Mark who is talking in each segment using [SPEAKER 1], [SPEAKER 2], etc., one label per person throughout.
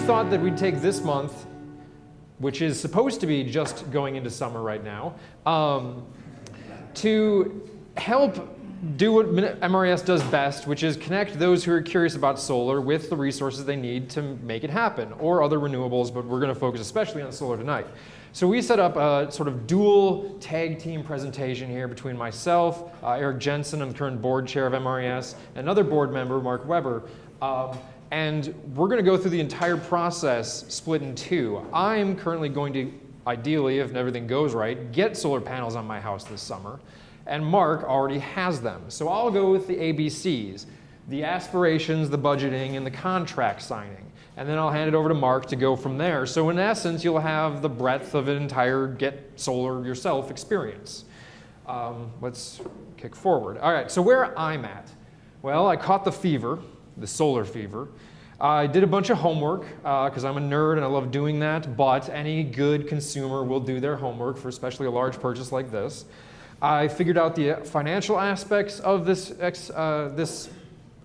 [SPEAKER 1] we thought that we'd take this month, which is supposed to be just going into summer right now, to help do what MRES does best, which is connect those who are curious about solar with the resources they need to make it happen, or other renewables, but we're going to focus especially on solar tonight. So we set up a sort of dual tag team presentation here between myself, Eric Jensen, I'm the current board chair of MRES, and another board member, Mark Weber. And we're going to go through the entire process split in two. I'm currently going to, ideally, if everything goes right, get solar panels on my house this summer. And Mark already has them. So I'll go with the ABCs, the aspirations, the budgeting, and the contract signing. And then I'll hand it over to Mark to go from there. So in essence, you'll have the breadth of an entire get solar yourself experience. Let's kick forward. All right, so where I'm at. Well, I caught the fever, the solar fever. I did a bunch of homework because I'm a nerd and I love doing that, but any good consumer will do their homework for especially a large purchase like this. I figured out the financial aspects of this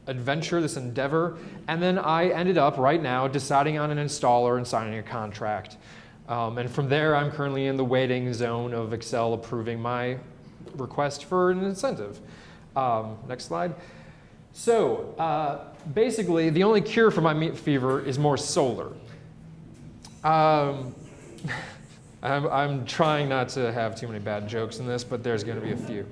[SPEAKER 1] adventure, this endeavor, and then I ended up right now deciding on an installer and signing a contract. And from there, I'm currently in the waiting zone of Excel approving my request for an incentive. Next slide. So basically, the only cure for my meat fever is more solar. I'm trying not to have too many bad jokes in this, but there's going to be a few.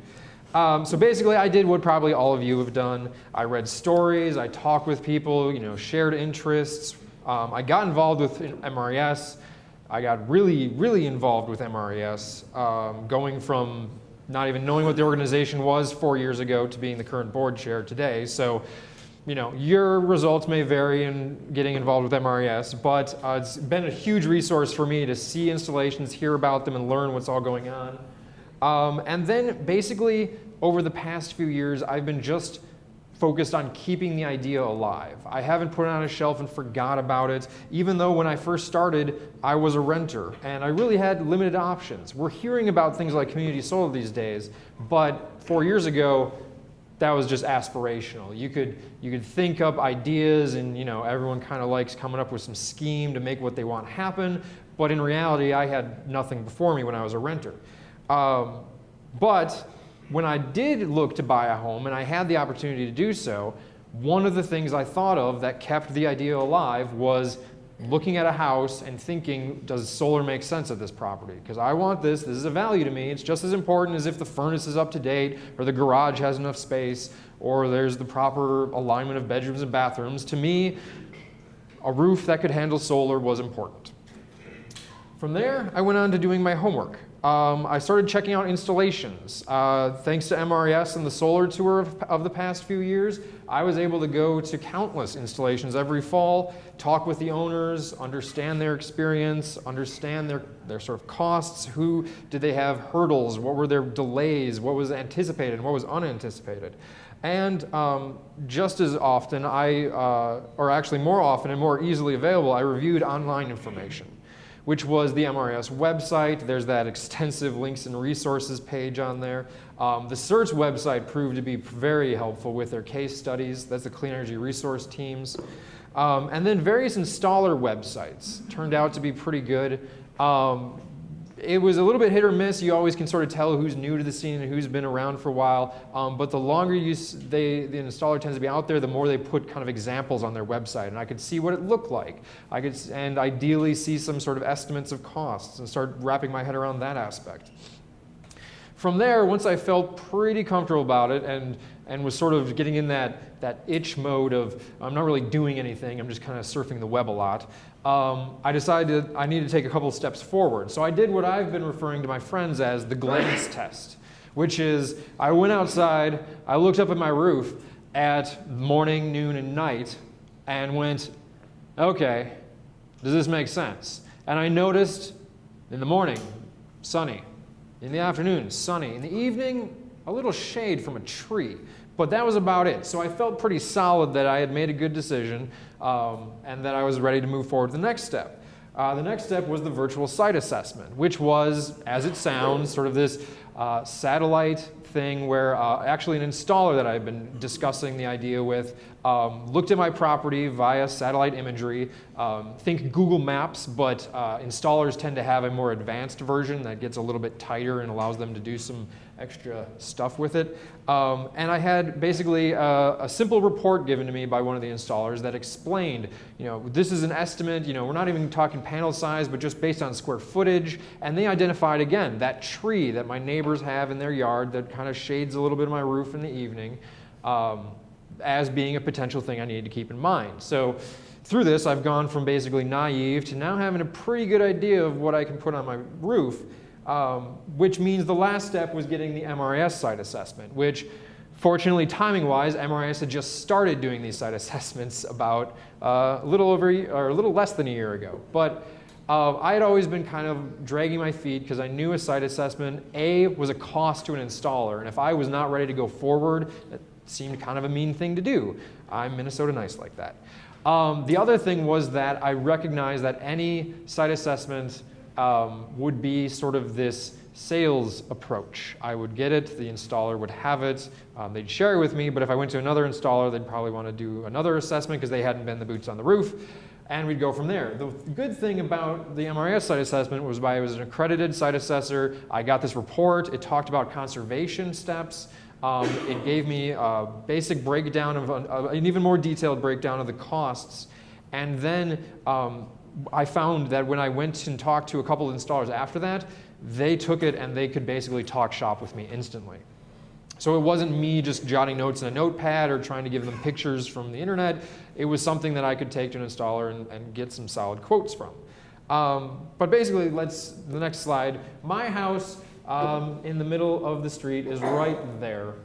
[SPEAKER 1] So basically, I did what probably all of you have done. I read stories, I talked with people, shared interests. I got involved with MRES. I got really, really involved with MRES, going from not even knowing what the organization was 4 years ago to being the current board chair today. So, your results may vary in getting involved with MRES, but it's been a huge resource for me to see installations, hear about them, and learn what's all going on. And then basically, over the past few years, I've been just focused on keeping the idea alive. I haven't put it on a shelf and forgot about it, even though when I first started, I was a renter, and I really had limited options. We're hearing about things like community solar these days, but 4 years ago, that was just aspirational. You could think up ideas, and everyone kind of likes coming up with some scheme to make what they want happen, but in reality, I had nothing before me when I was a renter. But when I did look to buy a home and I had the opportunity to do so, one of the things I thought of that kept the idea alive was looking at a house and thinking, does solar make sense at this property? Because I want this is a value to me. It's just as important as if the furnace is up to date, or the garage has enough space, or there's the proper alignment of bedrooms and bathrooms. To me, a roof that could handle solar was important. From there, I went on to doing my homework. I started checking out installations. Thanks to MRES and the solar tour of the past few years, I was able to go to countless installations every fall, talk with the owners, understand their experience, understand their sort of costs, who did they have hurdles, what were their delays, what was anticipated and what was unanticipated. And just as often, or actually more often and more easily available, I reviewed online information, which was the MRES website. There's that extensive links and resources page on there. The CERT's website proved to be very helpful with their case studies. That's the Clean Energy Resource Teams. And then various installer websites turned out to be pretty good. It was a little bit hit or miss. You always can sort of tell who's new to the scene and who's been around for a while. But the longer the installer tends to be out there, the more they put kind of examples on their website. And I could see what it looked like. And ideally see some sort of estimates of costs and start wrapping my head around that aspect. From there, once I felt pretty comfortable about it and was sort of getting in that itch mode of I'm not really doing anything, I'm just kind of surfing the web a lot, I decided I needed to take a couple of steps forward. So I did what I've been referring to my friends as the glance test, which is I went outside, I looked up at my roof at morning, noon, and night and went, okay, does this make sense? And I noticed in the morning, sunny. In the afternoon, sunny. In the evening, a little shade from a tree. But that was about it. So I felt pretty solid that I had made a good decision and that I was ready to move forward to the next step. The next step was the virtual site assessment, which was, as it sounds, sort of this satellite thing where actually an installer that I've been discussing the idea with looked at my property via satellite imagery. Think Google Maps, but installers tend to have a more advanced version that gets a little bit tighter and allows them to do some extra stuff with it. And I had basically a simple report given to me by one of the installers that explained, this is an estimate, we're not even talking panel size, but just based on square footage. And they identified, again, that tree that my neighbors have in their yard that kind of shades a little bit of my roof in the evening as being a potential thing I needed to keep in mind. So through this, I've gone from basically naive to now having a pretty good idea of what I can put on my roof. Which means the last step was getting the MRES site assessment, which fortunately timing-wise, MRES had just started doing these site assessments about a little less than a year ago. But I had always been kind of dragging my feet because I knew a site assessment, was a cost to an installer, and if I was not ready to go forward, it seemed kind of a mean thing to do. I'm Minnesota nice like that. The other thing was that I recognized that any site assessment would be sort of this sales approach. I would get it, the installer would have it, they'd share it with me, but if I went to another installer, they'd probably want to do another assessment because they hadn't been the boots on the roof, and we'd go from there. The good thing about the MRES site assessment was I was an accredited site assessor. I got this report. It talked about conservation steps. It gave me a basic breakdown of an even more detailed breakdown of the costs, and then I found that when I went and talked to a couple of installers after that, they took it and they could basically talk shop with me instantly. So it wasn't me just jotting notes in a notepad or trying to give them pictures from the internet. It was something that I could take to an installer and get some solid quotes from. But basically, the next slide. My house in the middle of the street is right there.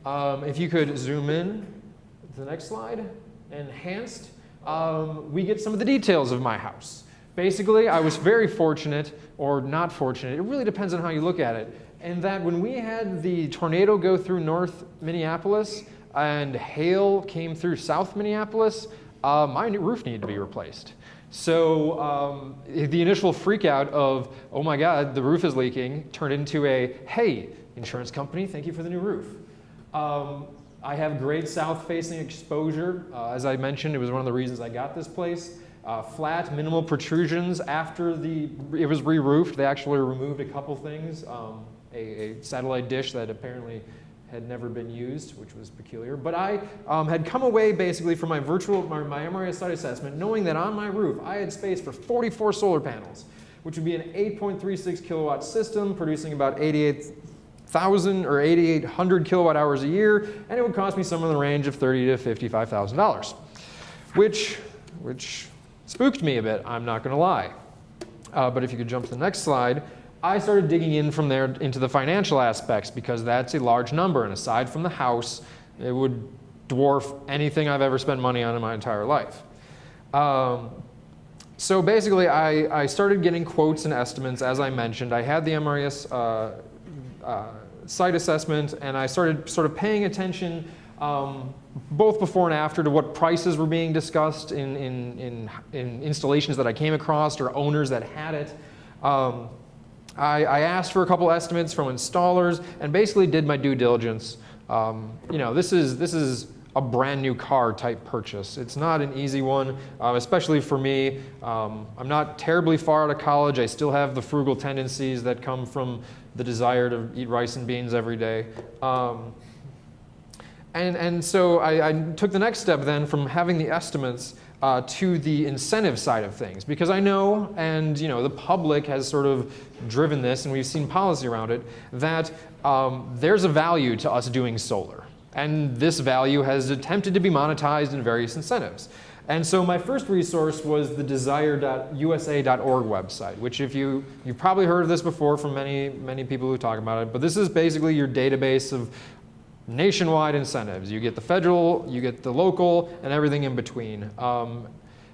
[SPEAKER 1] If you could zoom in to the next slide, enhanced. We get some of the details of my house. Basically, I was very fortunate, or not fortunate, it really depends on how you look at it, in that when we had the tornado go through North Minneapolis and hail came through South Minneapolis, my new roof needed to be replaced. So the initial freak out of, oh my God, the roof is leaking, turned into a, hey, insurance company, thank you for the new roof. I have great south-facing exposure. As I mentioned, it was one of the reasons I got this place. Flat, minimal protrusions. After it was re-roofed, they actually removed a couple things. A satellite dish that apparently had never been used, which was peculiar. But I had come away basically from my MRES site assessment knowing that on my roof I had space for 44 solar panels, which would be an 8.36 kilowatt system producing about 88,000 or 8,800 kilowatt hours a year, and it would cost me somewhere in the range of $30,000 to $55,000, which spooked me a bit, I'm not going to lie. But if you could jump to the next slide, I started digging in from there into the financial aspects because that's a large number, and aside from the house, it would dwarf anything I've ever spent money on in my entire life. So basically, I started getting quotes and estimates, as I mentioned. I had the MRES site assessment, and I started sort of paying attention both before and after to what prices were being discussed in installations that I came across or owners that had it. I asked for a couple estimates from installers and basically did my due diligence. This is a brand new car type purchase. It's not an easy one, especially for me. I'm not terribly far out of college. I still have the frugal tendencies that come from the desire to eat rice and beans every day. And so I took the next step then from having the estimates to the incentive side of things, because I know, and the public has sort of driven this, and we've seen policy around it, that there's a value to us doing solar. And this value has attempted to be monetized in various incentives. And so my first resource was the desire.usa.org website, which you've probably heard of this before from many people who talk about it, but this is basically your database of nationwide incentives. You get the federal, you get the local, and everything in between.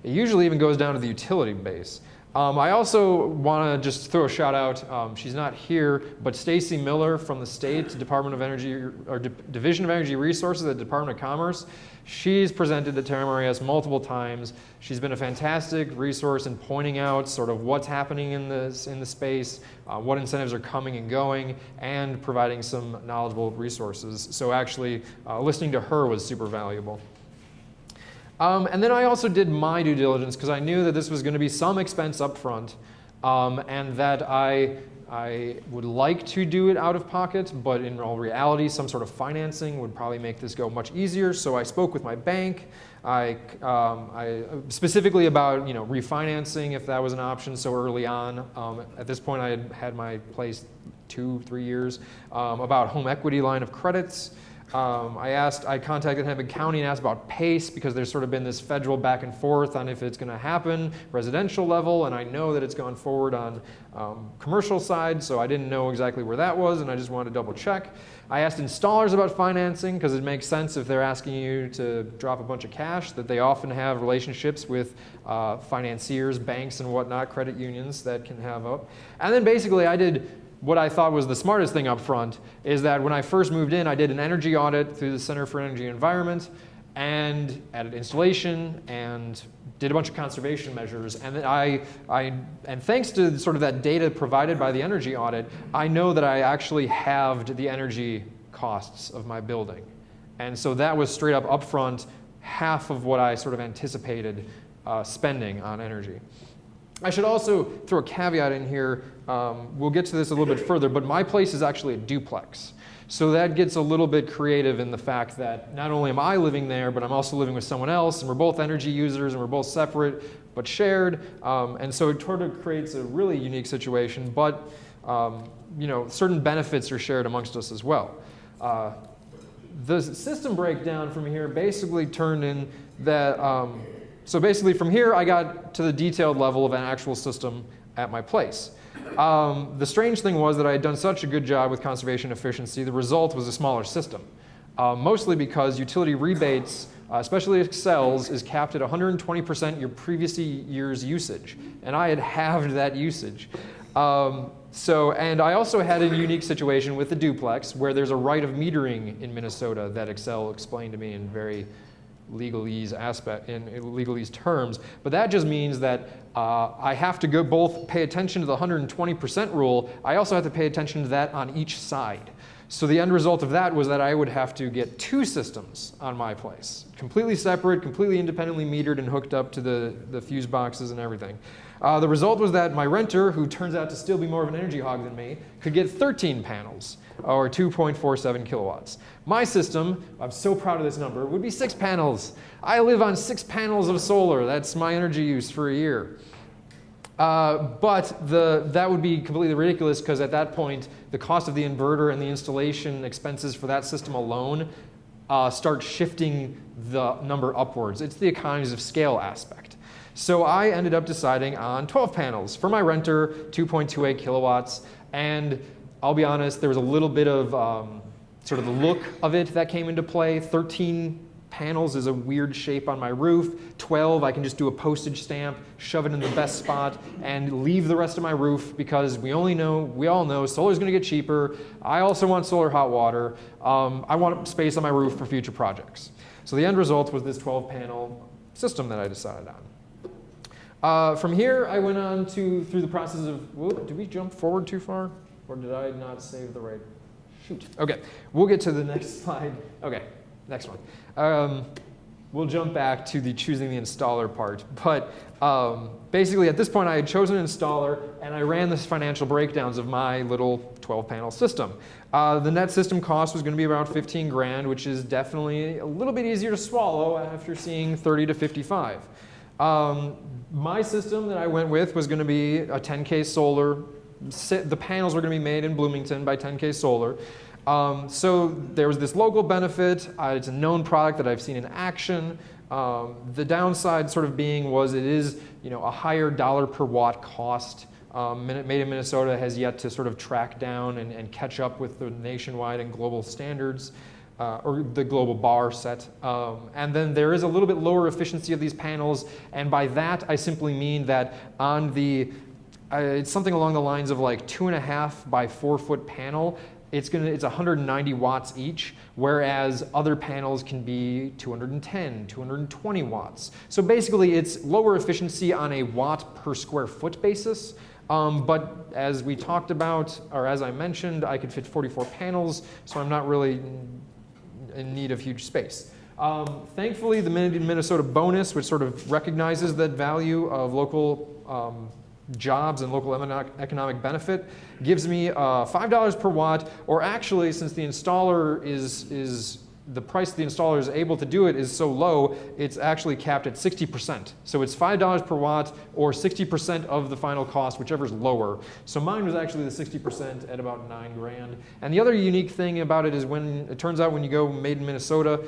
[SPEAKER 1] It usually even goes down to the utility base. I also want to just throw a shout out. She's not here, but Stacy Miller from the state Department of Energy or Division of Energy Resources at the Department of Commerce. She's presented at MRES multiple times. She's been a fantastic resource in pointing out sort of what's happening in the space, what incentives are coming and going, and providing some knowledgeable resources. So actually, listening to her was super valuable. And then I also did my due diligence because I knew that this was going to be some expense up front, and that I would like to do it out of pocket, but in all reality, some sort of financing would probably make this go much easier. So I spoke with my bank. I specifically about refinancing if that was an option so early on. At this point, I had had my place 2-3 years. About home equity line of credits. I contacted Hennepin County and asked about PACE because there's sort of been this federal back and forth on if it's going to happen residential level, and I know that it's gone forward on commercial side, so I didn't know exactly where that was, and I just wanted to double check. I asked installers about financing because it makes sense if they're asking you to drop a bunch of cash that they often have relationships with financiers, banks and whatnot, credit unions that can have up. And then basically I did what I thought was the smartest thing up front is that when I first moved in, I did an energy audit through the Center for Energy and Environment and added installation and did a bunch of conservation measures. And and thanks to sort of that data provided by the energy audit, I know that I actually halved the energy costs of my building. And so that was straight up upfront half of what I sort of anticipated spending on energy. I should also throw a caveat in here. We'll get to this a little bit further, but my place is actually a duplex. So that gets a little bit creative in the fact that not only am I living there, but I'm also living with someone else, and we're both energy users, and we're both separate but shared. And so it sort of creates a really unique situation, but certain benefits are shared amongst us as well. The system breakdown from here basically turned in that so basically from here, I got to the detailed level of an actual system at my place. The strange thing was that I had done such a good job with conservation efficiency, the result was a smaller system. Mostly because utility rebates, especially Excel's, is capped at 120% your previous year's usage. And I had halved that usage. And I also had a unique situation with the duplex where there's a right of metering in Minnesota that Excel explained to me in very legalese terms, but that just means that I have to go both pay attention to the 120% rule. I also have to pay attention to that on each side. So the end result of that was that I would have to get 2 systems on my place, completely separate, completely independently metered and hooked up to the fuse boxes and everything. The result was that my renter, who turns out to still be more of an energy hog than me, could get 13 panels, or 2.47 kilowatts. My system, I'm so proud of this number, would be 6 panels. I live on 6 panels of solar. That's my energy use for a year. But that would be completely ridiculous because at that point, the cost of the inverter and the installation expenses for that system alone start shifting the number upwards. It's the economies of scale aspect. So I ended up deciding on 12 panels for my renter, 2.28 kilowatts, and I'll be honest, there was a little bit of sort of the look of it that came into play. 13 panels is a weird shape on my roof. 12, I can just do a postage stamp, shove it in the best spot, and leave the rest of my roof because we all know solar's gonna get cheaper. I also want solar hot water. I want space on my roof for future projects. So the end result was this 12 panel system that I decided on. From here, I went on through the process of, did we jump forward too far? Or did I not save the right? Shoot. Okay, we'll get to the next slide. Okay, next one. We'll jump back to the choosing the installer part. But basically, at this point, I had chosen an installer, and I ran this financial breakdowns of my little 12-panel system. The net system cost was going to be around 15 grand, which is definitely a little bit easier to swallow after seeing 30 to 55. My system that I went with was going to be a 10K solar. The panels were going to be made in Bloomington by 10K Solar. So there was this local benefit. It's a known product that I've seen in action. The downside sort of being was it is a higher dollar per watt cost. Made in Minnesota has yet to sort of track down and catch up with the nationwide and global standards. or the global bar set. And then there is a little bit lower efficiency of these panels, and by that I simply mean that on the, it's something along the lines of like 2.5 by 4 foot panel, it's 190 watts each, whereas other panels can be 210, 220 watts. So basically it's lower efficiency on a watt per square foot basis, but as we talked about, or as I mentioned, I could fit 44 panels, so I'm not really in need of huge space. Thankfully, the Made in Minnesota bonus, which sort of recognizes that value of local jobs and local economic benefit, gives me $5 per watt, or actually, since the installer is the price the installer is able to do it is so low, it's actually capped at 60%. So it's $5 per watt or 60% of the final cost, whichever is lower. So mine was actually the 60% at about $9 grand. And the other unique thing about it is when it turns out when you go Made in Minnesota,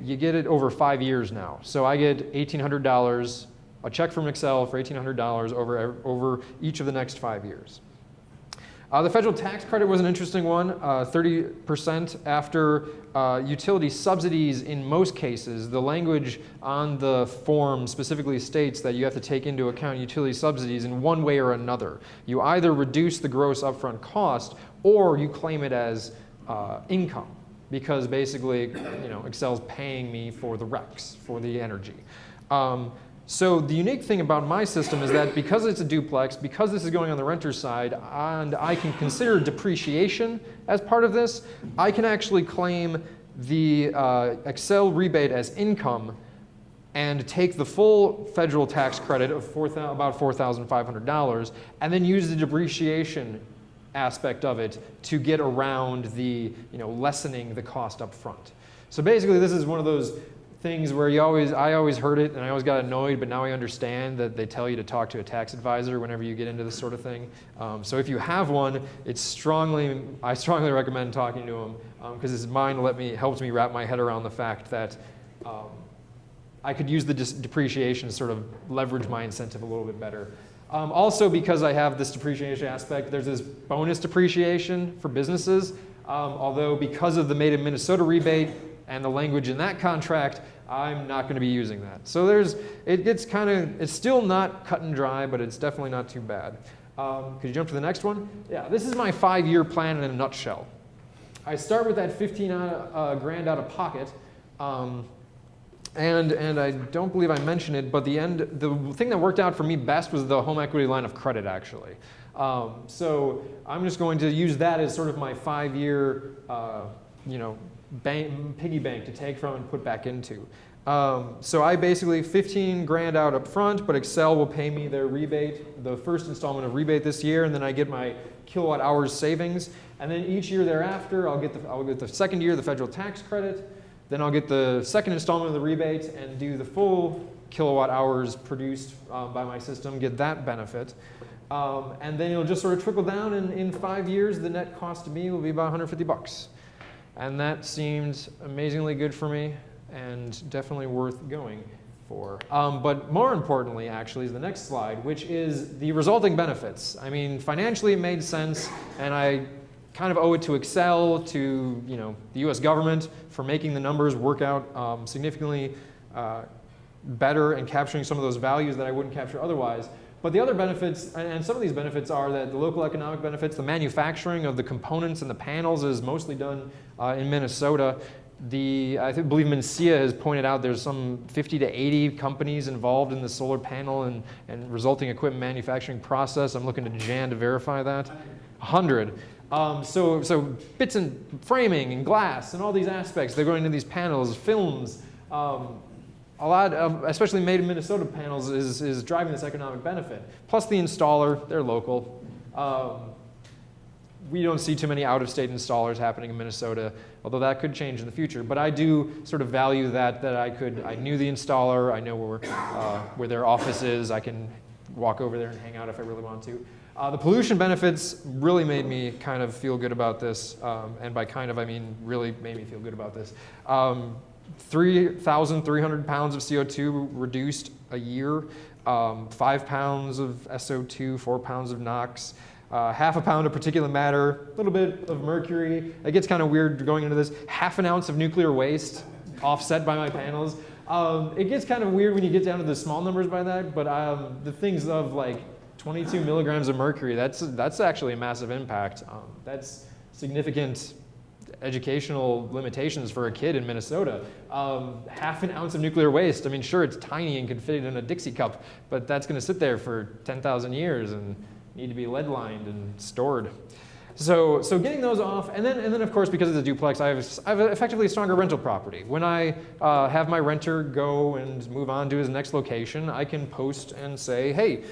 [SPEAKER 1] you get it over 5 years now. So I get $1,800, a check from Excel for $1,800 over each of the next 5 years. The federal tax credit was an interesting one, 30% after utility subsidies in most cases. The language on the form specifically states that you have to take into account utility subsidies in one way or another. You either reduce the gross upfront cost or you claim it as income, because basically, Excel's paying me for the RECs, for the energy. So the unique thing about my system is that because it's a duplex, because this is going on the renter's side, and I can consider depreciation as part of this, I can actually claim the Excel rebate as income and take the full federal tax credit of about $4,500 and then use the depreciation aspect of it to get around the lessening the cost up front. So basically this is one of those things where I always heard it and I always got annoyed, but now I understand that they tell you to talk to a tax advisor whenever you get into this sort of thing. So if you have one, I strongly recommend talking to them because mine helps me wrap my head around the fact that I could use the depreciation to sort of leverage my incentive a little bit better. Also, because I have this depreciation aspect, there's this bonus depreciation for businesses. Although because of the Made in Minnesota rebate and the language in that contract, I'm not going to be using that. So it's still not cut and dry, but it's definitely not too bad. Could you jump to the next one? Yeah, this is my 5-year plan in a nutshell. I start with that 15 grand out of pocket. And I don't believe I mentioned it, but the thing that worked out for me best was the home equity line of credit, actually. So I'm just going to use that as sort of my 5-year, piggy bank to take from and put back into. So I basically 15 grand out up front, but Excel will pay me their rebate, the first installment of rebate this year, and then I get my kilowatt hours savings. And then each year thereafter, I'll get the second year, the federal tax credit. Then I'll get the second installment of the rebate and do the full kilowatt hours produced by my system, get that benefit. And then it'll just sort of trickle down, and in 5 years, the net cost to me will be about $150. And that seemed amazingly good for me and definitely worth going for. But more importantly, actually, is the next slide, which is the resulting benefits. I mean, financially it made sense, and I kind of owe it to Excel, to the US government for making the numbers work out significantly better and capturing some of those values that I wouldn't capture otherwise. But the other benefits, and some of these benefits are that the local economic benefits, the manufacturing of the components and the panels is mostly done in Minnesota. I believe Mencia has pointed out there's some 50 to 80 companies involved in the solar panel and resulting equipment manufacturing process. I'm looking to Jan to verify that. 100. So bits and framing and glass and all these aspects, they're going into these panels, films. A lot of, especially Made in Minnesota panels, is driving this economic benefit. Plus the installer, they're local. We don't see too many out-of-state installers happening in Minnesota, although that could change in the future. But I do sort of value that I knew the installer, I know where their office is, I can walk over there and hang out if I really want to. The pollution benefits really made me kind of feel good about this, and by kind of I mean really made me feel good about this. 3,300 pounds of CO2 reduced a year, 5 pounds of SO2, 4 pounds of NOx. half a pound of particulate matter, a little bit of mercury. It gets kind of weird going into this. Half an ounce of nuclear waste offset by my panels. It gets kind of weird when you get down to the small numbers by that, but the things of like 22 milligrams of mercury, that's actually a massive impact. That's significant educational limitations for a kid in Minnesota. Half an ounce of nuclear waste, I mean, sure, it's tiny and can fit in a Dixie cup, but that's going to sit there for 10,000 years and need to be lead lined and stored. So getting those off, and then of course, because of the duplex, I have effectively a stronger rental property. When I have my renter go and move on to his next location, I can post and say, hey,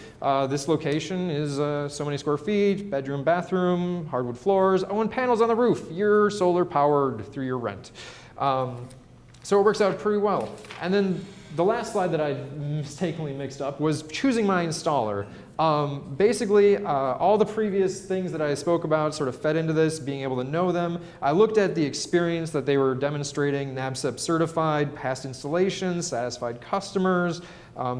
[SPEAKER 1] this location is so many square feet, bedroom, bathroom, hardwood floors, and panels on the roof. You're solar powered through your rent. So it works out pretty well. And then the last slide that I mistakenly mixed up was choosing my installer. Basically, all the previous things that I spoke about sort of fed into this, being able to know them. I looked at the experience that they were demonstrating, NABCEP certified, past installations, satisfied customers,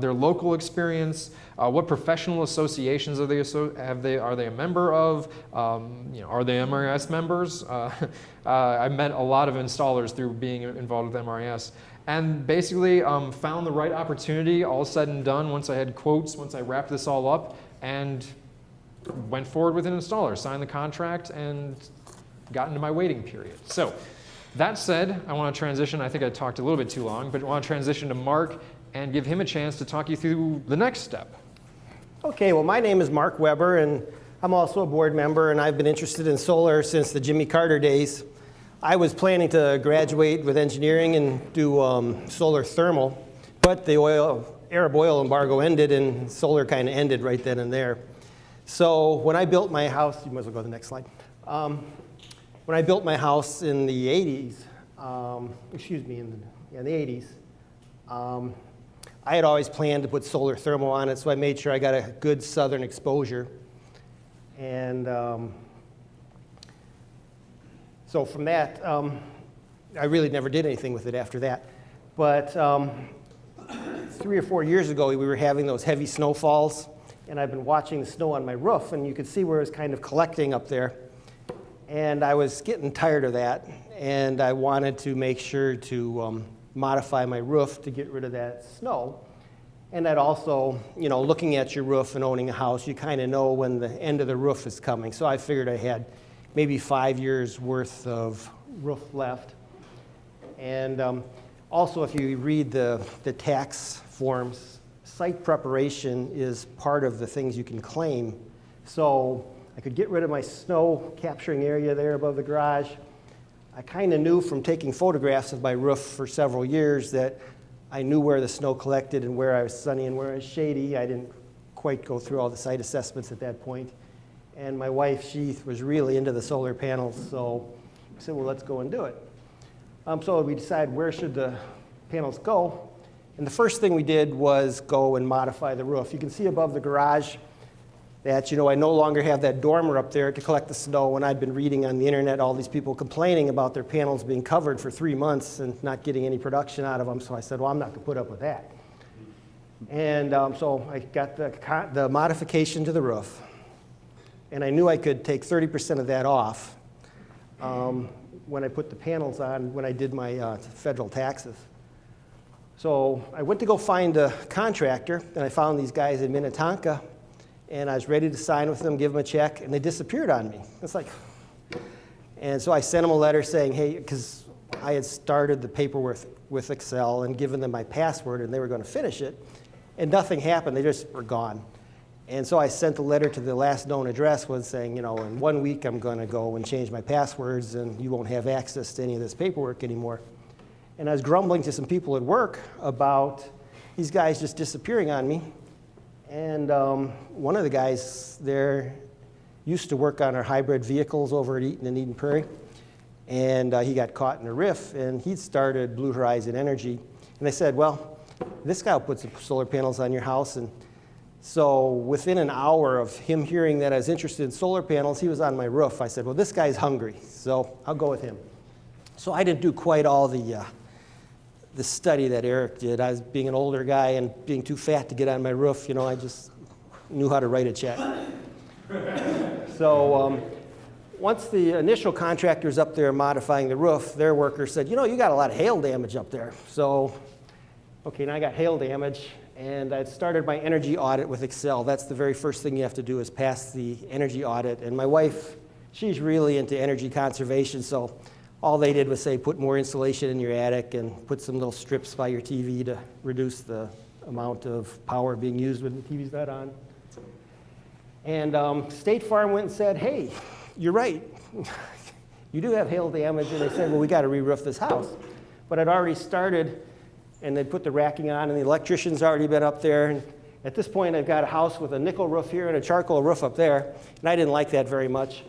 [SPEAKER 1] their local experience, what professional associations are they a member of, are they MRES members? I met a lot of installers through being involved with MRES. And basically found the right opportunity, all said and done, once I had quotes, once I wrapped this all up, and went forward with an installer, signed the contract, and got into my waiting period. So that said, I want to transition. I think I talked a little bit too long, but I want to transition to Mark and give him a chance to talk you through the next step.
[SPEAKER 2] Okay, well, my name is Mark Weber, and I'm also a board member, and I've been interested in solar since the Jimmy Carter days. I was planning to graduate with engineering and do solar thermal, but the Arab oil embargo ended and solar kind of ended right then and there. So when I built my house, you might as well go to the next slide. When I built my house in the 80s, in the 80s, I had always planned to put solar thermal on it, so I made sure I got a good southern exposure. And so from that, I really never did anything with it after that. But 3 or 4 years ago, we were having those heavy snowfalls, and I've been watching the snow on my roof, and you could see where it was kind of collecting up there. And I was getting tired of that, and I wanted to make sure to modify my roof to get rid of that snow. And that also, looking at your roof and owning a house, you kind of know when the end of the roof is coming. So I figured I had maybe 5 years worth of roof left. And also, if you read the tax forms, site preparation is part of the things you can claim. So I could get rid of my snow capturing area there above the garage. I kind of knew from taking photographs of my roof for several years that I knew where the snow collected and where I was sunny and where I was shady. I didn't quite go through all the site assessments at that point. And my wife, she was really into the solar panels, so I said, well, let's go and do it. So we decided where should the panels go. And the first thing we did was go and modify the roof. You can see above the garage that, I no longer have that dormer up there to collect the snow. And I'd been reading on the internet all these people complaining about their panels being covered for 3 months and not getting any production out of them. So I said, well, I'm not going to put up with that. And so I got the modification to the roof. And I knew I could take 30% of that off when I put the panels on, when I did my federal taxes. So I went to go find a contractor, and I found these guys in Minnetonka, and I was ready to sign with them, give them a check, and they disappeared on me. It's like, and so I sent them a letter saying, hey, because I had started the paperwork with Excel and given them my password, and they were going to finish it, and nothing happened. They just were gone. And so I sent a letter to the last known address saying, in 1 week I'm going to go and change my passwords and you won't have access to any of this paperwork anymore. And I was grumbling to some people at work about these guys just disappearing on me. And one of the guys there used to work on our hybrid vehicles over at Eaton and Eden Prairie. And he got caught in a riff, and he'd started Blue Horizon Energy. And they said, well, this guy will put some solar panels on your house. And so within an hour of him hearing that I was interested in solar panels, he was on my roof. I said, well, this guy's hungry, so I'll go with him. So I didn't do quite all the study that Eric did. I was being an older guy and being too fat to get on my roof. I just knew how to write a check. So once the initial contractors up there modifying the roof, their workers said, you know, you got a lot of hail damage up there. So, okay, now I got hail damage, and I started my energy audit with Excel. That's the very first thing you have to do is pass the energy audit. And my wife, she's really into energy conservation, so all they did was say put more insulation in your attic and put some little strips by your TV to reduce the amount of power being used when the TV's not on. And State Farm went and said, hey, you're right. You do have hail damage. And they said, well, we got to re-roof this house. But I'd already started, and they'd put the racking on, and the electrician's already been up there. And at this point, I've got a house with a nickel roof here and a charcoal roof up there. And I didn't like that very much.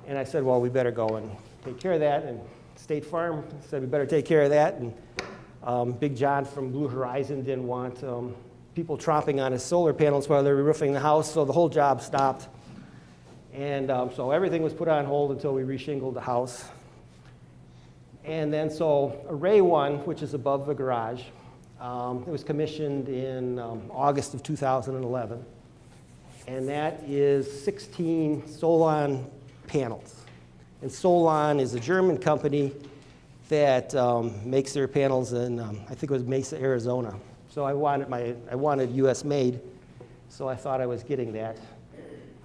[SPEAKER 2] And I said, well, we better go and take care of that. And State Farm said, we better take care of that. And Big John from Blue Horizon didn't want people tromping on his solar panels while they were roofing the house, so the whole job stopped. And so everything was put on hold until we reshingled the house. And then so Array 1, which is above the garage, it was commissioned in August of 2011. And that is 16 Solon panels. And Solon is a German company that makes their panels in, I think it was Mesa, Arizona. So I wanted US made, so I thought I was getting that.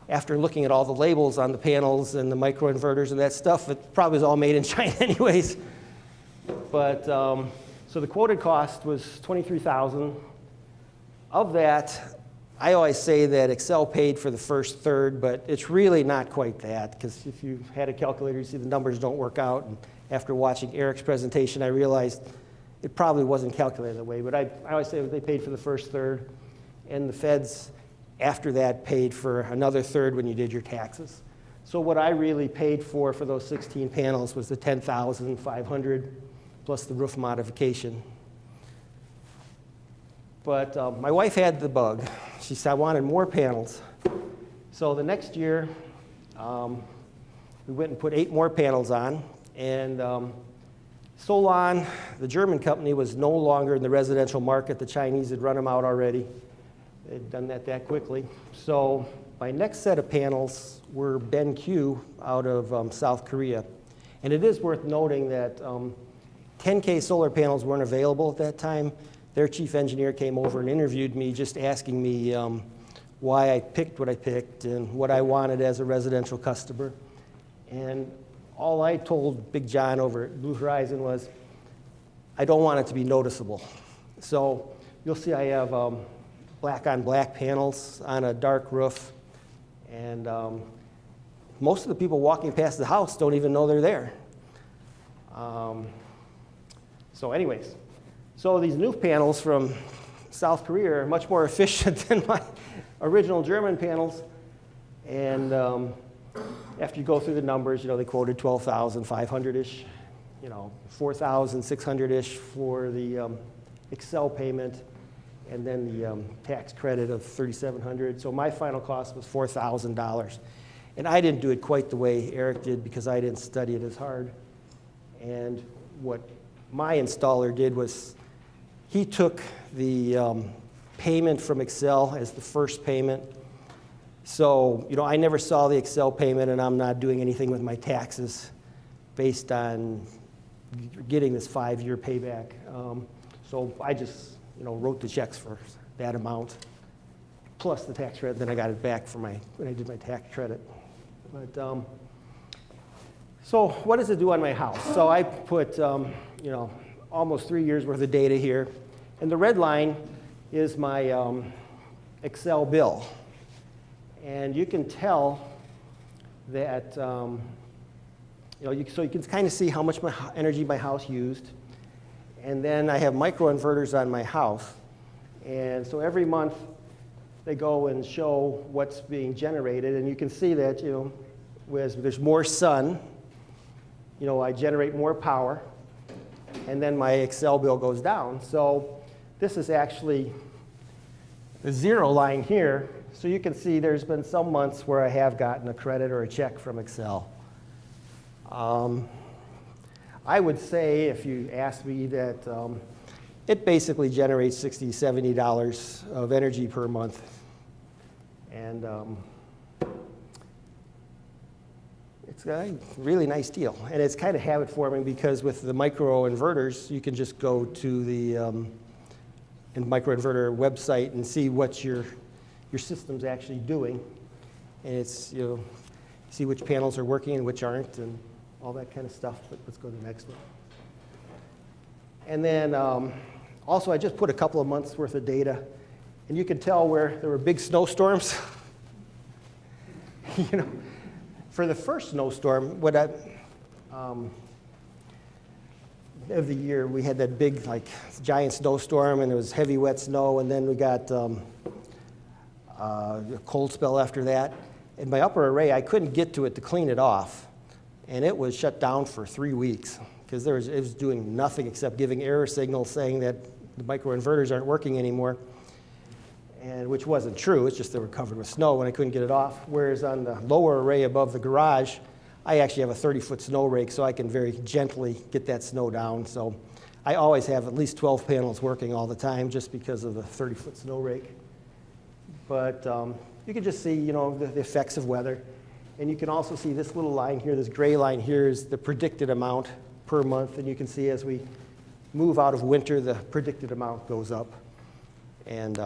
[SPEAKER 2] After looking at all the labels on the panels and the microinverters and that stuff, it probably was all made in China anyways. But, so the quoted cost was $23,000. Of that, I always say that Excel paid for the first third, but it's really not quite that, because if you had a calculator, you see the numbers don't work out. And after watching Eric's presentation, I realized it probably wasn't calculated that way, but I always say they paid for the first third, and the feds, after that, paid for another third when you did your taxes. So what I really paid for those 16 panels was the $10,500 plus the roof modification. But my wife had the bug. She said, I wanted more panels. So the next year, we went and put 8 more panels on, and Solon, the German company, was no longer in the residential market. The Chinese had run them out already. They'd done that quickly. So my next set of panels were BenQ out of South Korea. And it is worth noting that 10K solar panels weren't available at that time. Their chief engineer came over and interviewed me, just asking me why I picked what I picked and what I wanted as a residential customer. And all I told Big John over at Blue Horizon was, I don't want it to be noticeable. So you'll see I have black on black panels on a dark roof. And most of the people walking past the house don't even know they're there. So anyways, so these new panels from South Korea are much more efficient than my original German panels. And after you go through the numbers, you know, they quoted 12,500-ish, you know, 4,600-ish for the Excel payment, and then the tax credit of $3,700. So my final cost was $4,000. And I didn't do it quite the way Eric did because I didn't study it as hard. And what my installer did was he took the payment from Excel as the first payment. So, you know, I never saw the Excel payment, and I'm not doing anything with my taxes based on getting this 5-year payback. So I just, you know, wrote the checks for that amount, plus the tax credit. Then I got it back for when I did my tax credit. But so what does it do on my house? So I put, you know, almost 3 years worth of data here, and the red line is my Excel bill. And you can tell that, you know, so you can kind of see how much energy my house used. And then I have microinverters on my house. And so every month they go and show what's being generated. And you can see that, you know, as there's more sun, you know, I generate more power. And then my Excel bill goes down. So this is actually the zero line here. So you can see there's been some months where I have gotten a credit or a check from Excel. I would say, if you asked me, that it basically generates $60, $70 of energy per month. And it's a really nice deal. And it's kind of habit forming because with the micro inverters, you can just go to the microinverter website and see what your system's actually doing. And it's, see which panels are working and which aren't and all that kind of stuff. But let's go to the next one. And then also I just put a couple of months worth of data. And you can tell where there were big snowstorms. For the first snowstorm, of the year, we had that big, giant snowstorm, and it was heavy, wet snow, and then we got a cold spell after that. And my upper array, I couldn't get to it to clean it off, and it was shut down for 3 weeks because it was doing nothing except giving error signals saying that the microinverters aren't working anymore, and which wasn't true. It's just they were covered with snow and I couldn't get it off. Whereas on the lower array above the garage, I actually have a 30-foot snow rake, so I can very gently get that snow down. So I always have at least 12 panels working all the time just because of the 30-foot snow rake. But you can just see, the effects of weather. And you can also see this little line here, this gray line here is the predicted amount per month. And you can see as we move out of winter, the predicted amount goes up. And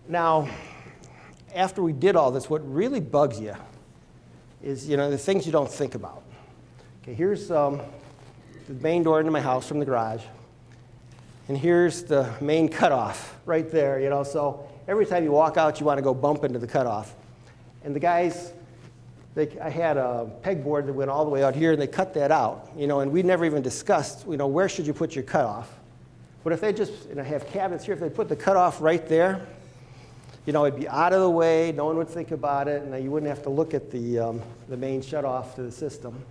[SPEAKER 2] now, after we did all this, what really bugs you is, the things you don't think about. Okay, here's the main door into my house from the garage. And here's the main cutoff right there, So every time you walk out, you want to go bump into the cutoff. And the guys, I had a pegboard that went all the way out here, and they cut that out, and we never even discussed, where should you put your cutoff. But if they just, have cabinets here, if they put the cutoff right there, it'd be out of the way, no one would think about it, and you wouldn't have to look at the main shutoff to the system.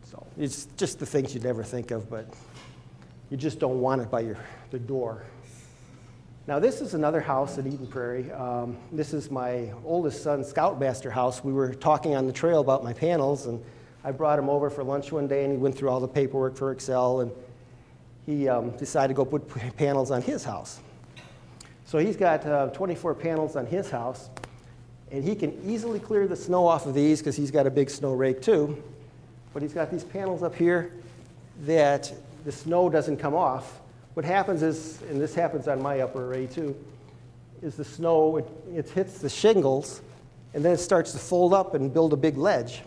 [SPEAKER 2] So it's just the things you'd never think of, but you just don't want it by the door. Now this is another house at Eden Prairie. This is my oldest son's Scoutmaster house. We were talking on the trail about my panels, and I brought him over for lunch one day, and he went through all the paperwork for Excel, and he decided to go put panels on his house. So he's got 24 panels on his house, and he can easily clear the snow off of these because he's got a big snow rake too. But he's got these panels up here that the snow doesn't come off. What happens is, and this happens on my upper array too, is the snow, it hits the shingles, and then it starts to fold up and build a big ledge.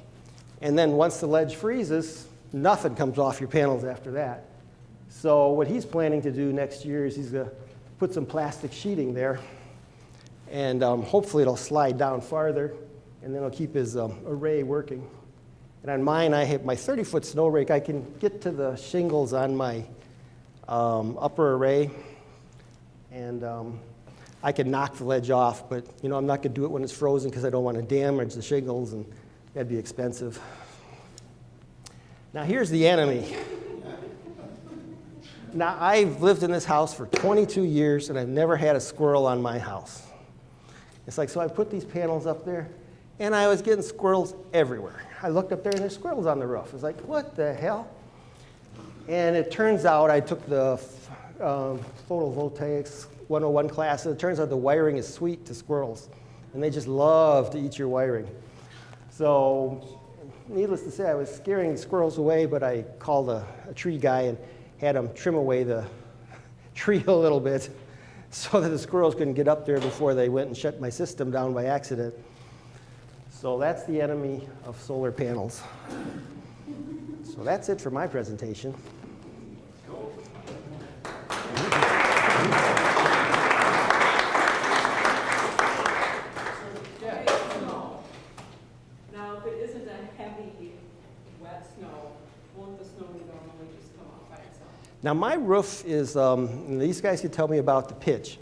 [SPEAKER 2] And then once the ledge freezes, nothing comes off your panels after that. So what he's planning to do next year is he's going to put some plastic sheeting there, and hopefully it'll slide down farther, and then it'll keep his array working. And on mine, I have my 30-foot snow rake. I can get to the shingles on my upper array, and I can knock the ledge off, but I'm not going to do it when it's frozen because I don't want to damage the shingles, and that'd be expensive. Now here's the enemy. Now, I've lived in this house for 22 years, and I've never had a squirrel on my house. It's so I put these panels up there, and I was getting squirrels everywhere. I looked up there, and there's squirrels on the roof. It's what the hell? And it turns out I took the photovoltaics 101 class, and it turns out the wiring is sweet to squirrels, and they just love to eat your wiring. So, needless to say, I was scaring the squirrels away, but I called a tree guy and had him trim away the tree a little bit so that the squirrels couldn't get up there before they went and shut my system down by accident. So that's the enemy of solar panels. So that's it for my presentation.
[SPEAKER 3] Now, if it isn't a heavy, wet snow, won't the snow normally just come off by itself?
[SPEAKER 2] Now my roof is, these guys can tell me about the pitch,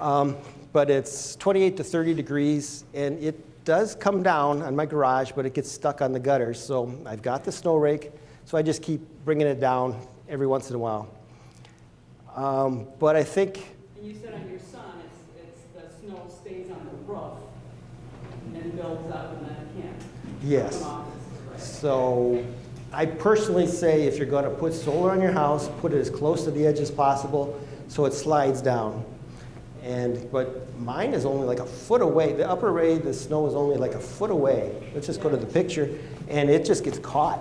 [SPEAKER 3] Okay.
[SPEAKER 2] but it's 28 to 30 degrees, and it does come down on my garage, but it gets stuck on the gutters. So I've got the snow rake, so I just keep bringing it down every once in a while. But I think...
[SPEAKER 3] And you said on your son, it's the snow stays on the roof and then builds up and then it can't
[SPEAKER 2] Yes.
[SPEAKER 3] come off. Right.
[SPEAKER 2] So I personally say if you're going to put solar on your house, put it as close to the edge as possible so it slides down. But mine is only like a foot away. The upper array, the snow is only like a foot away. Let's just go to the picture, and it just gets caught.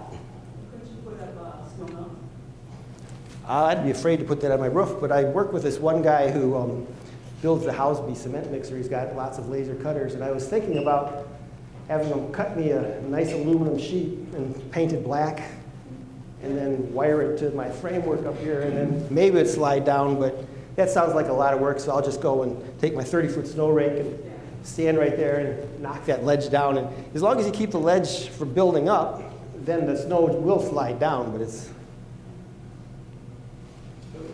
[SPEAKER 3] Couldn't you put up snow melt?
[SPEAKER 2] I'd be afraid to put that on my roof, but I work with this one guy who builds the Houseby cement mixer. He's got lots of laser cutters, and I was thinking about having him cut me a nice aluminum sheet and paint it black, and then wire it to my framework up here, and then maybe it'd slide down, but that sounds like a lot of work, so I'll just go and take my 30-foot snow rake and stand right there and knock that ledge down. And as long as you keep the ledge from building up, then the snow will slide down, but it's...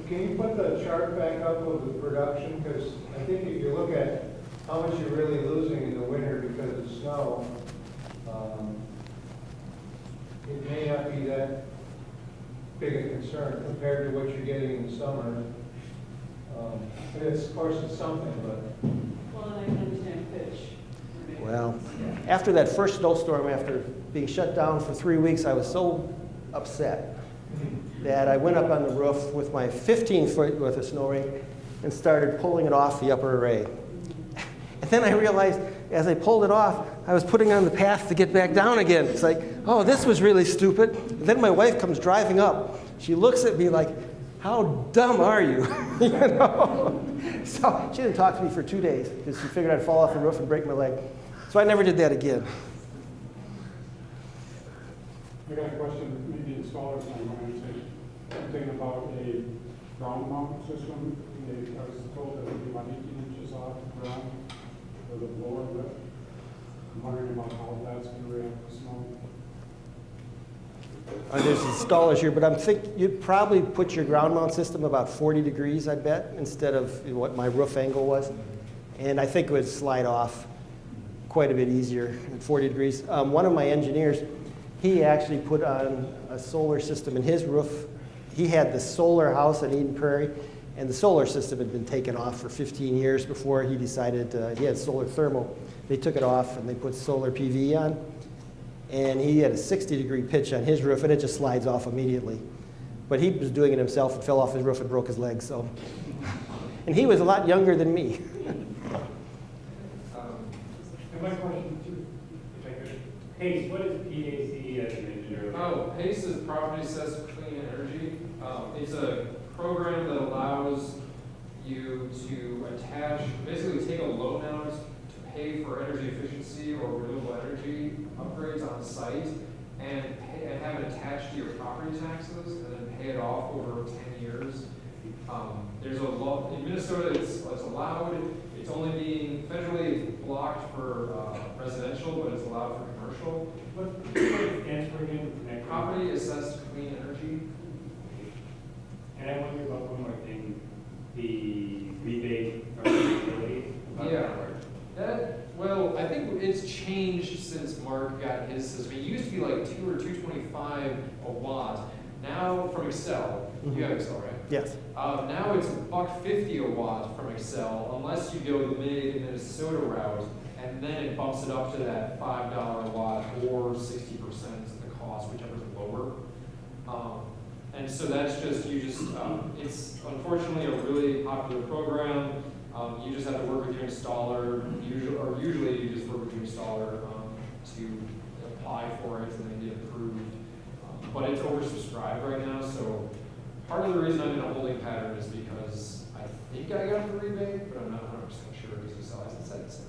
[SPEAKER 4] Can you put the chart back up of the production? Because I think if you look at how much you're really losing in the winter because of snow, it may not be that big a concern compared to what you're getting in the summer. Of course, it's something, but...
[SPEAKER 3] Well, and I can understand pitch.
[SPEAKER 2] Well, after that first snowstorm, after being shut down for 3 weeks, I was so upset that I went up on the roof with my 15-foot with a snow rake and started pulling it off the upper array. And then I realized, as I pulled it off, I was putting on the path to get back down again. It's like, oh, this was really stupid. And then my wife comes driving up. She looks at me like, how dumb are you? You know? So she didn't talk to me for 2 days because she figured I'd fall off the roof and break my leg. So I never did that again.
[SPEAKER 5] I got a question, maybe installers might want to say something about a ground mount system. I was told that it would be about 18 inches off the ground for the blower, but I'm wondering about how that's going to react to snow.
[SPEAKER 2] There's installers here, but I'm thinking you'd probably put your ground mount system about 40 degrees, I bet, instead of what my roof angle was. And I think it would slide off quite a bit easier at 40 degrees. One of my engineers, he actually put on a solar system in his roof. He had the solar house in Eden Prairie, and the solar system had been taken off for 15 years before he decided he had solar thermal. They took it off and they put solar PV on. And he had a 60-degree pitch on his roof, and it just slides off immediately. But he was doing it himself and fell off his roof and broke his leg. So, and he was a lot younger than me.
[SPEAKER 6] And my question too, if I could, PACE, what is PAC as an engineer?
[SPEAKER 1] Oh, PACE is Property Assessed Clean Energy. It's a program that allows you to attach, basically take a loan out to pay for energy efficiency or renewable energy upgrades on site and have it attached to your property taxes and then pay it off over 10 years. There's a law in Minnesota, it's allowed. It's only being federally blocked for residential, but it's allowed for commercial.
[SPEAKER 6] What stands for again?
[SPEAKER 1] Property Assessed Clean Energy.
[SPEAKER 6] And I wonder about one more thing, the rebate from the utility.
[SPEAKER 1] Well, I think it's changed since Mark got his system. It used to be like $2 or $2.25 a watt. Now from Excel, you have Excel, right?
[SPEAKER 2] Yes.
[SPEAKER 1] Now it's $1.50 a watt from Excel, unless you go the Minnesota route, and then it bumps it up to that $5 a watt or 60% of the cost, whichever is lower. And so that's just, it's unfortunately a really popular program. You just have to work with your installer, usually you just work with your installer to apply for it and then get approved. But it's oversubscribed right now, so part of the reason I'm in a holding pattern is because I think I got the rebate, but I'm not 100% sure because the seller hasn't said it's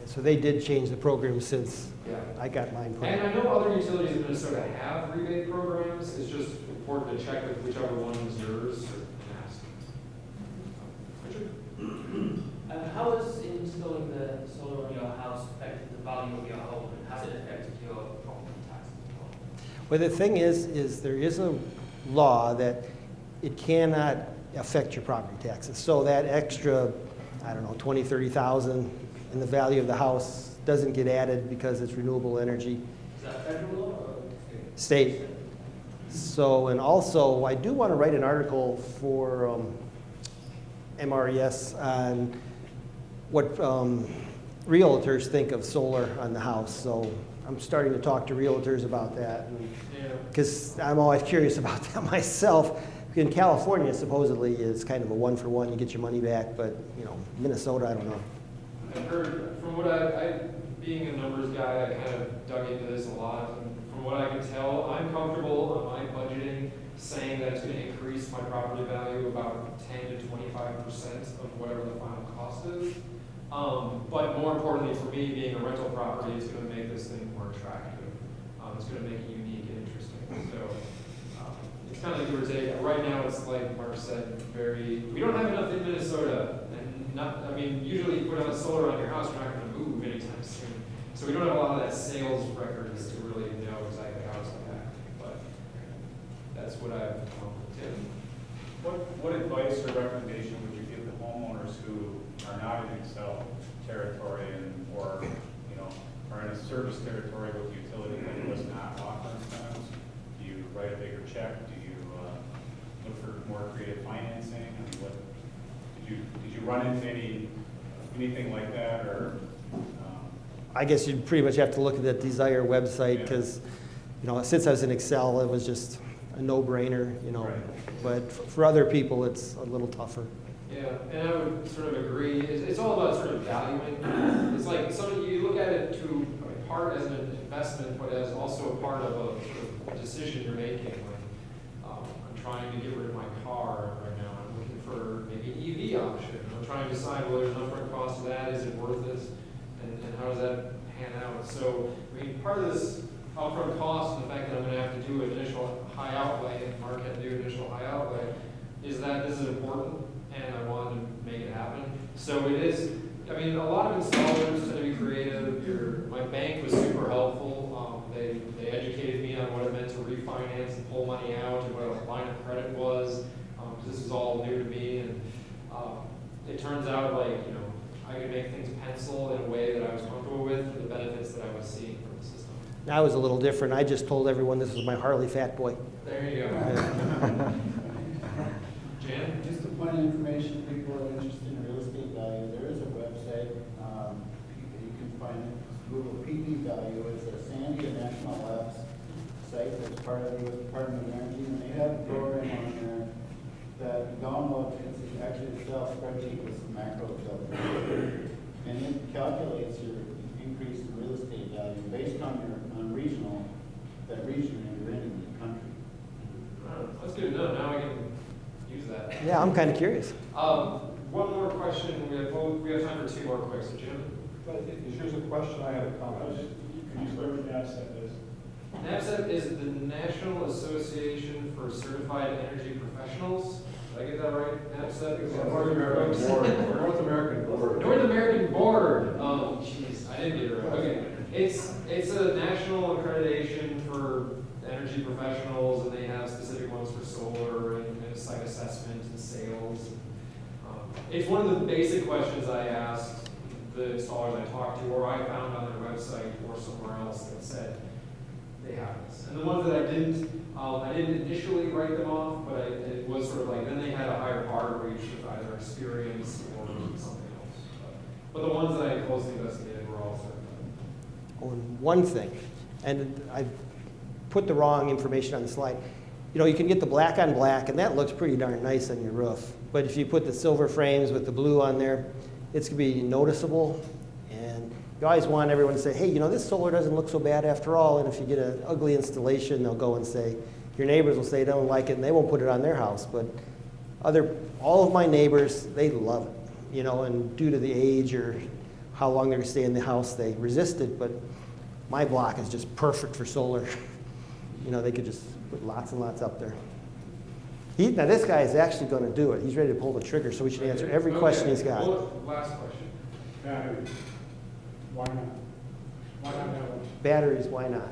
[SPEAKER 2] So they did change the program since
[SPEAKER 1] yeah.
[SPEAKER 2] I got mine put
[SPEAKER 1] And
[SPEAKER 2] in.
[SPEAKER 1] I know other utilities in Minnesota have rebate programs. It's just important to check with whichever one is yours or ask. Richard?
[SPEAKER 7] How has installing the solar on your house affected the value of your home, and has it affected your property taxes as well?
[SPEAKER 2] Well, the thing is there is a law that it cannot affect your property taxes. So that extra, I don't know, 20, 30,000 in the value of the house doesn't get added because it's renewable energy.
[SPEAKER 7] Is that federal law or
[SPEAKER 2] State. So, and also, I do want to write an article for MRES on what realtors think of solar on the house. So I'm starting to talk to realtors about that. Because I'm always curious about that myself. In California, supposedly, it's kind of a one-for-one, you get your money back, but, you know, Minnesota, I don't know.
[SPEAKER 1] I've heard, from what being a numbers guy, I kind of dug into this a lot. And from what I can tell, I'm comfortable on my budgeting saying that it's going to increase my property value about 10 to 25% of whatever the final cost is. But more importantly for me, being a rental property, it's going to make this thing more attractive. It's going to make it unique and interesting. So it's kind of like you were saying, right now it's like Mark said, we don't have enough in Minnesota. I mean, usually you put on solar on your house, you're not going to move anytime soon. So we don't have a lot of that sales records to really know exactly how it's going to happen. But that's what I've come up with. Tim?
[SPEAKER 6] What advice or recommendation would you give the homeowners who are not in Excel territory or are in a service territory with utility that does not offer incentives? Do you write a bigger check? Do you look for more creative financing? I mean, what did you run into anything like that, or?
[SPEAKER 2] I guess you'd pretty much have to look at that Desire website, because, since I was in Excel, it was just a no-brainer,
[SPEAKER 6] Right.
[SPEAKER 2] But for other people, it's a little tougher.
[SPEAKER 1] Yeah, and I would sort of agree. It's all about sort of valuing. It's like you look at it to a part as an investment, but as also a part of a sort of decision you're making. Like, I'm trying to get rid of my car right now. I'm looking for maybe an EV option. I'm trying to decide, well, there's an upfront cost to that. Is it worth it? And how does that pan out? So, I mean, part of this upfront cost and the fact that I'm going to have to do an initial high outlay, and Mark had to do initial high outlay, is that this is important. And I wanted to make it happen. So it is, I mean, a lot of installers tend to be creative. My bank was super helpful. They educated me on what it meant to refinance and pull money out and what a line of credit was. This is all new to me. And it turns out I could make things pencil in a way that I was comfortable with for the benefits that I was seeing from the system.
[SPEAKER 2] I was a little different. I just told everyone this was my Harley Fat Boy.
[SPEAKER 1] There you go. Jan?
[SPEAKER 8] Just a point of information, people who are interested in real estate value, there is a website, you can find it, Google PV value, it's a Sandia National Labs site that's part of the U.S. Department of Energy, and they have a program on there that you download, it's actually a Excel spreadsheet with some macros up there, and it calculates your increase in real estate value based on that region you're in the country.
[SPEAKER 1] That's good to know. Now I can use that.
[SPEAKER 2] Yeah, I'm kind of curious.
[SPEAKER 1] One more question. We have time for two more quick. So, Jim?
[SPEAKER 4] Here's a question, I have a comment.
[SPEAKER 5] Can you explain what NABCEP is?
[SPEAKER 1] NABCEP is the National Association for Certified Energy Professionals. Did I get that right? NABCEP?
[SPEAKER 4] North American Board. North American Board.
[SPEAKER 1] North American Board. Oh, jeez, I didn't get it right. Okay, it's a national accreditation for energy professionals, and they have specific ones for solar and site assessment and sales. It's one of the basic questions I asked the installers I talked to, or I found on their website or somewhere else that said they have this. And the ones that I didn't initially write them off, but it was sort of like, then they had a higher bar to reach with either experience or something else. But the ones that I closely investigated were all certified.
[SPEAKER 2] On one thing, and I put the wrong information on the slide. You can get the black on black, and that looks pretty darn nice on your roof. But if you put the silver frames with the blue on there, it's going to be noticeable. And you always want everyone to say, hey, this solar doesn't look so bad after all. And if you get an ugly installation, they'll go and say, your neighbors will say they don't like it, and they won't put it on their house. But all of my neighbors, they love it. And due to the age or how long they're going to stay in the house, they resist it. But my block is just perfect for solar. They could just put lots and lots up there. Now this guy is actually going to do it. He's ready to pull the trigger, so we should answer every question he's got.
[SPEAKER 1] Last question.
[SPEAKER 5] Batteries. Why not? Why not have one?
[SPEAKER 2] Batteries, why not?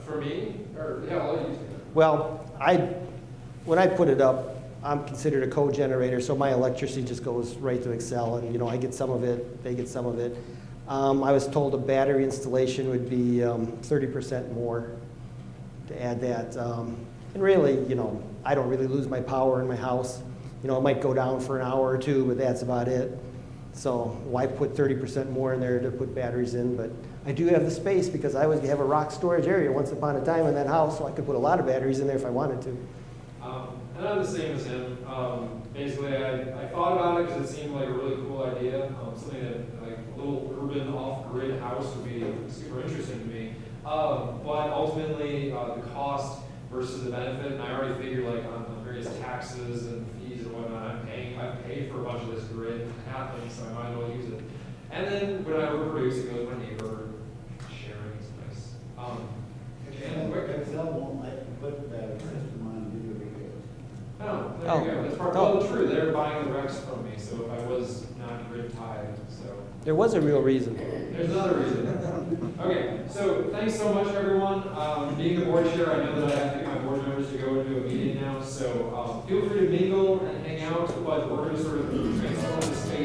[SPEAKER 1] For me? Or, yeah, I'll let you take that.
[SPEAKER 2] Well, when I put it up, I'm considered a co-generator, so my electricity just goes right to Excel, and I get some of it, they get some of it. I was told a battery installation would be 30% more to add that. And really, I don't really lose my power in my house. It might go down for an hour or two, but that's about it. So why put 30% more in there to put batteries in? But I do have the space because I have a rock storage area once upon a time in that house, so I could put a lot of batteries in there if I wanted to.
[SPEAKER 1] And I'm the same as him. Basically, I thought about it because it seemed like a really cool idea. Something that, like, a little urban off-grid house would be super interesting to me. But ultimately, the cost versus the benefit, and I already figured, like, on various taxes and fees and whatnot, I've paid for a bunch of this grid happening, so I might as well use it. And then when I overproduce, it goes to my neighbor. Sharing is nice. And quick.
[SPEAKER 8] Excel won't let you put that system on video videos.
[SPEAKER 1] Oh, there you go. That's part, well, true. They're buying the Rex from me, so if I was not grid tied, so.
[SPEAKER 2] There was a real reason.
[SPEAKER 1] There's another reason. Okay, so thanks so much, everyone. Being the board chair, I know that I have to get my board members to go into a meeting now, so feel free to mingle and hang out, but we're going to sort of transform the space